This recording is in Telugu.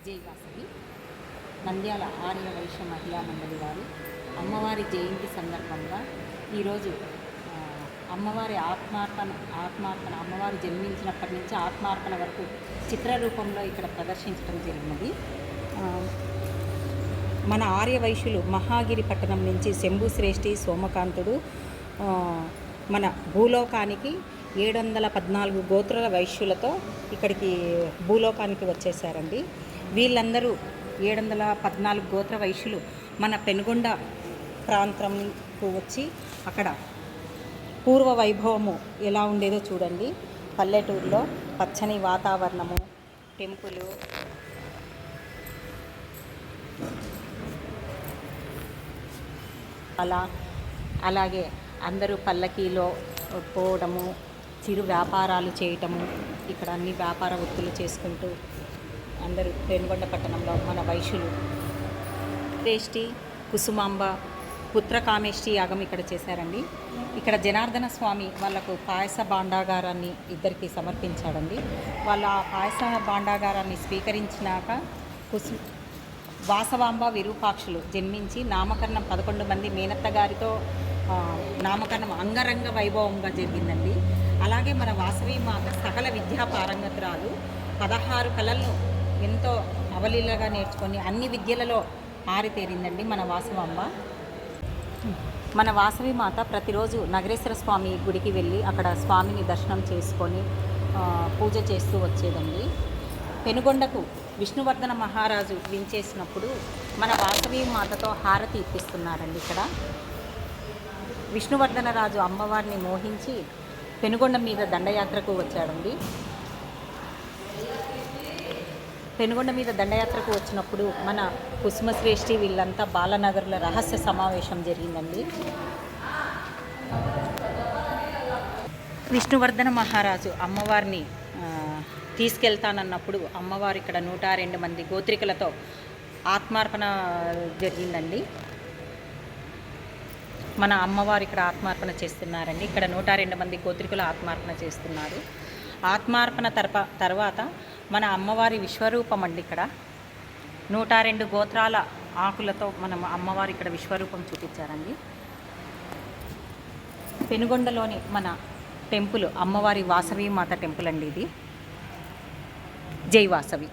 జై వాసవి నంద్యాల ఆర్య వైశ్య మహిళా మండలి వారు అమ్మవారి జయంతి సందర్భంగా ఈరోజు అమ్మవారి ఆత్మార్పణ అమ్మవారు జన్మించినప్పటి నుంచి ఆత్మార్పణ వరకు చిత్రరూపంలో ఇక్కడ ప్రదర్శించడం జరిగినది. మన ఆర్య వైశ్యులు మహాగిరి పట్టణం నుంచి శంభు శ్రేష్ఠి సోమకాంతుడు మన భూలోకానికి 714 గోత్రాల వైశ్యులతో ఇక్కడికి భూలోకానికి వచ్చేసారండి. వీళ్ళందరూ 714 గోత్ర వైశ్యులు మన పెనుగొండ ప్రాంతంకు వచ్చి అక్కడ పూర్వ వైభవము ఎలా ఉండేదో చూడండి. పల్లెటూరులో పచ్చని వాతావరణము, టెంపులు, అలాగే అందరూ పల్లకీలో పోవడము, చిరు వ్యాపారాలు చేయటము, ఇక్కడ అన్ని వ్యాపార వృత్తులు చేసుకుంటూ అందరూ పెనుగొండ పట్టణంలో మన వైశ్యులు శ్రేష్ఠి కుసుమాంబ పుత్రకామేష్టి యాగం ఇక్కడ చేశారండి. ఇక్కడ జనార్దన స్వామి వాళ్ళకు పాయస భాండాగారాన్ని ఇద్దరికి సమర్పించాడండి. వాళ్ళ ఆ పాయస భాండాగారాన్ని స్వీకరించినాక వాసవాంబ విరూపాక్షులు జన్మించి నామకరణం 11 మంది మేనత్త గారితో నామకరణం అంగరంగ వైభవంగా జరిగిందండి. అలాగే మన వాసవి మాత సకల విద్యా పారంగతురాలు, 16 కళలను ఎంతో అవలీలగా నేర్చుకొని అన్ని విద్యలలో ఆరితేరిందండి మన వాసవాంబ. మన వాసవి మాత ప్రతిరోజు నగరేశ్వర స్వామి గుడికి వెళ్ళి అక్కడ స్వామిని దర్శనం చేసుకొని పూజ చేస్తూ వచ్చేదండి. పెనుగొండకు విష్ణువర్ధన మహారాజు వించేసినప్పుడు మన వాసవి మాతతో హారతి ఇప్పిస్తున్నారండి. ఇక్కడ విష్ణువర్ధన రాజు అమ్మవారిని మోహించి పెనుగొండ మీద దండయాత్రకు వచ్చాడండి. పెనుగొండ మీద దండయాత్రకు వచ్చినప్పుడు మన కుసుమశ్రేష్ఠి వీళ్ళంతా బాలనగర్ల రహస్య సమావేశం జరిగిందండి. విష్ణువర్ధన మహారాజు అమ్మవారిని తీసుకెళ్తానన్నప్పుడు అమ్మవారు ఇక్కడ 102 మంది గోత్రికులతో ఆత్మార్పణ జరిగిందండి. మన అమ్మవారు ఇక్కడ ఆత్మార్పణ చేస్తున్నారండి. ఇక్కడ 102 మంది గోత్రికులు ఆత్మార్పణ చేస్తున్నారు. ఆత్మార్పణ తర్వాత మన అమ్మవారి విశ్వరూపం అండి. ఇక్కడ 102 గోత్రాల ఆకులతో మన అమ్మవారు ఇక్కడ విశ్వరూపం చూపించారండి. పెనుగొండలోని మన టెంపుల్ అమ్మవారి వాసవి మాత టెంపుల్ అండి ఇది. జై వాసవి.